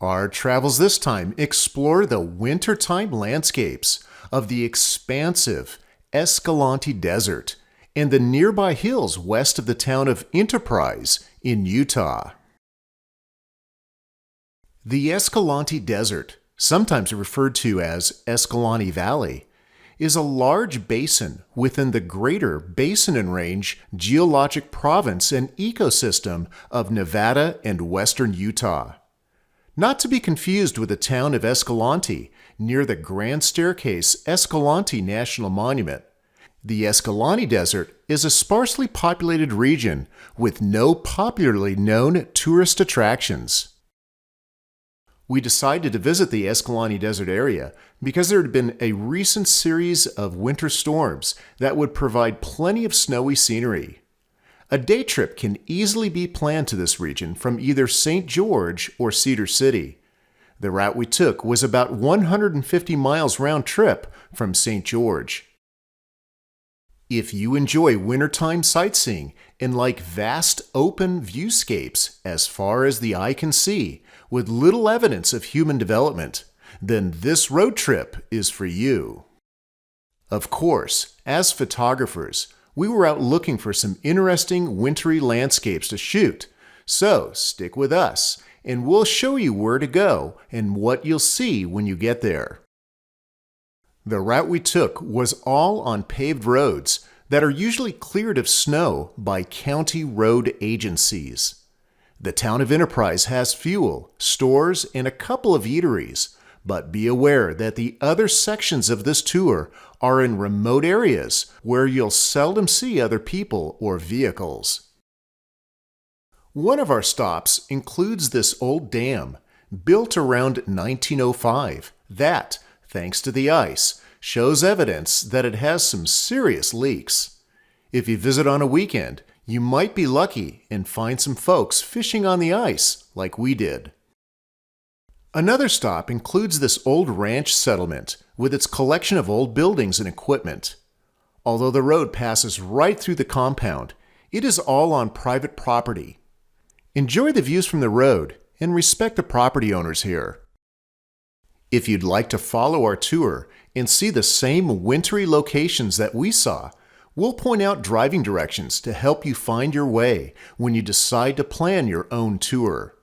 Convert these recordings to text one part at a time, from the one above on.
Our travels this time explore the wintertime landscapes of the expansive Escalante Desert and the nearby hills west of the town of Enterprise in Utah. The Escalante Desert, sometimes referred to as Escalante Valley, is a large basin within the greater Basin and Range geologic province and ecosystem of Nevada and western Utah. Not to be confused with the town of Escalante near the Grand Staircase Escalante National Monument, the Escalante Desert is a sparsely populated region with no popularly known tourist attractions. We decided to visit the Escalante Desert area because there had been a recent series of winter storms that would provide plenty of snowy scenery. A day trip can easily be planned to this region from either St. George or Cedar City. The route we took was about 150 miles round trip from St. George. If you enjoy wintertime sightseeing and like vast open viewscapes as far as the eye can see, with little evidence of human development, then this road trip is for you. Of course, as photographers, we were out looking for some interesting wintry landscapes to shoot, so stick with us and we'll show you where to go and what you'll see when you get there. The route we took was all on paved roads that are usually cleared of snow by county road agencies. The town of Enterprise has fuel, stores, and a couple of eateries, but be aware that the other sections of this tour are in remote areas where you'll seldom see other people or vehicles. One of our stops includes this old dam, built around 1905, that, thanks to the ice, shows evidence that it has some serious leaks. If you visit on a weekend, you might be lucky and find some folks fishing on the ice like we did. Another stop includes this old ranch settlement with its collection of old buildings and equipment. Although the road passes right through the compound, it is all on private property. Enjoy the views from the road and respect the property owners here. If you'd like to follow our tour and see the same wintry locations that we saw, we'll point out driving directions to help you find your way when you decide to plan your own tour.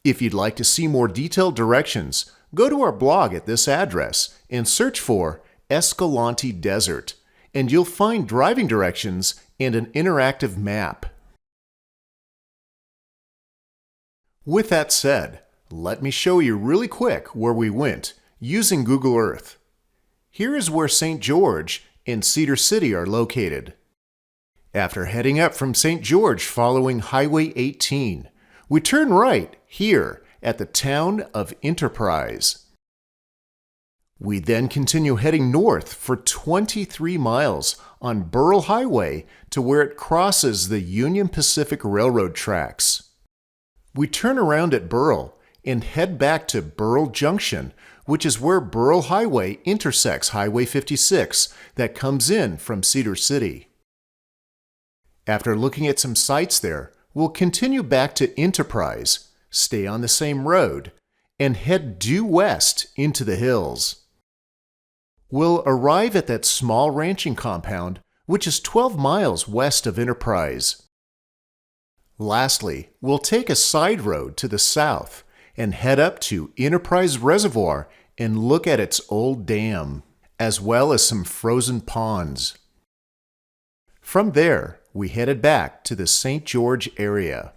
If you'd like to see more detailed directions, go to our blog at this address and search for Escalante Desert, and you'll find driving directions and an interactive map. With that said, let me show you really quick where we went using Google Earth. Here is where St. George and Cedar City are located. After heading up from St. George following Highway 18, we turn right here at the town of Enterprise. We then continue heading north for 23 miles on Burl Highway to where it crosses the Union Pacific Railroad tracks. We turn around at Burl and head back to Burl Junction, which is where Burl Highway intersects Highway 56 that comes in from Cedar City. After looking at some sites there, we'll continue back to Enterprise, stay on the same road, and head due west into the hills. We'll arrive at that small ranching compound, which is 12 miles west of Enterprise. Lastly, we'll take a side road to the south and head up to Enterprise Reservoir and look at its old dam, as well as some frozen ponds. From there, we headed back to the St. George area.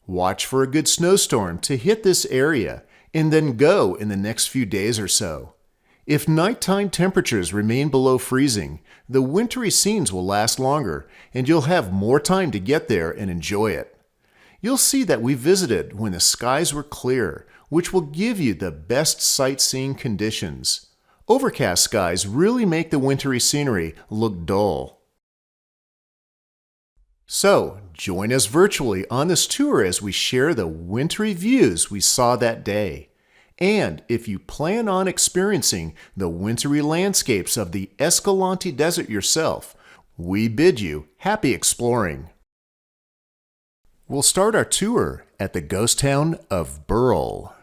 Watch for a good snowstorm to hit this area and then go in the next few days or so. If nighttime temperatures remain below freezing, the wintry scenes will last longer and you'll have more time to get there and enjoy it. You'll see that we visited when the skies were clear, which will give you the best sightseeing conditions. Overcast skies really make the wintry scenery look dull. So, join us virtually on this tour as we share the wintry views we saw that day. And if you plan on experiencing the wintry landscapes of the Escalante Desert yourself, we bid you happy exploring. We'll start our tour at the ghost town of Burl.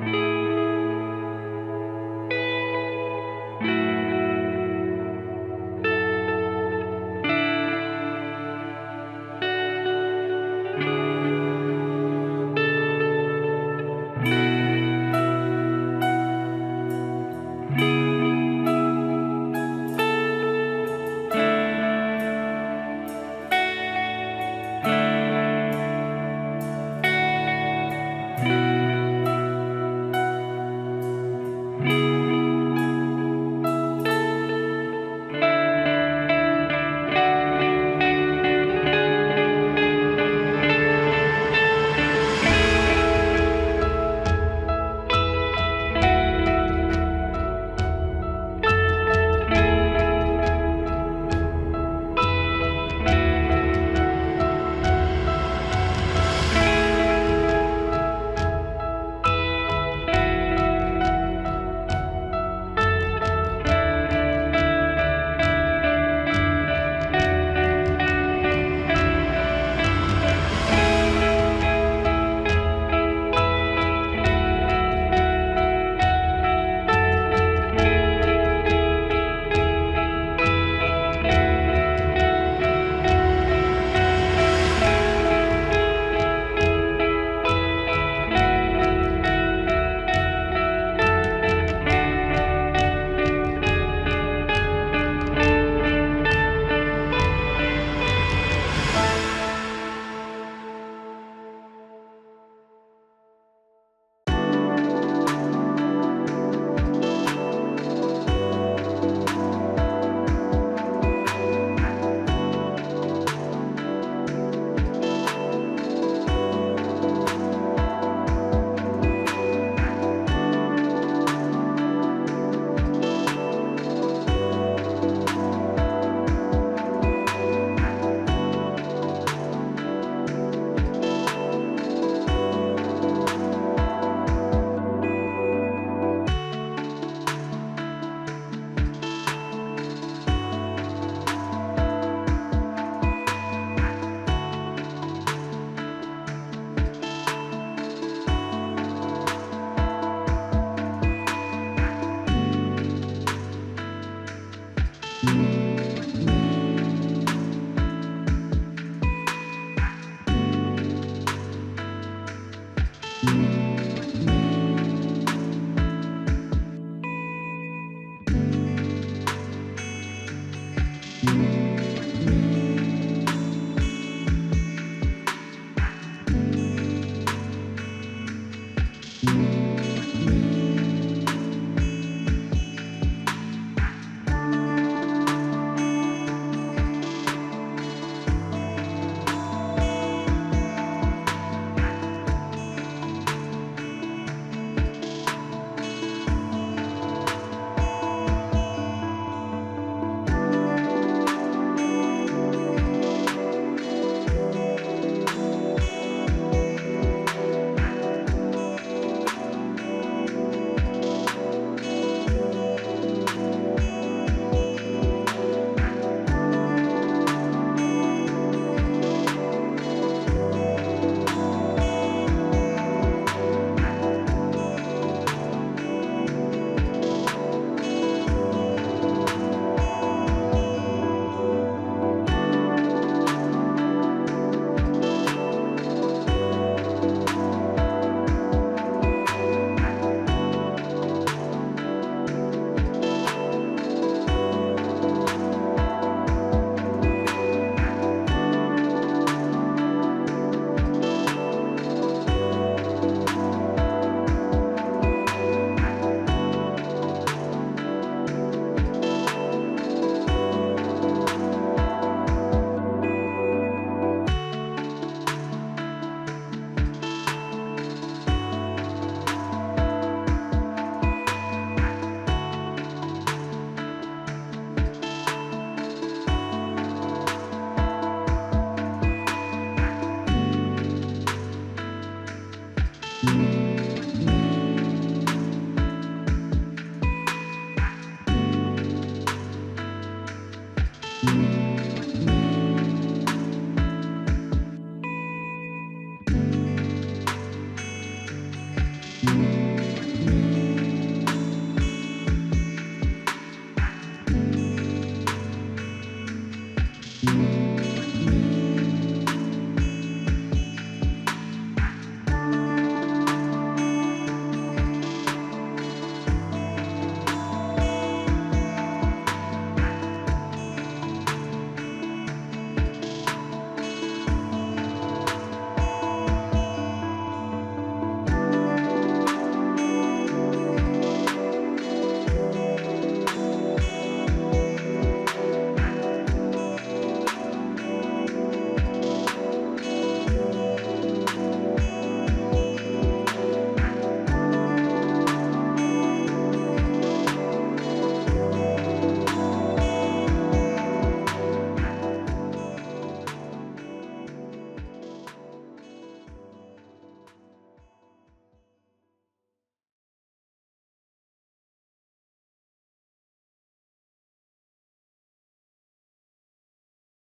you.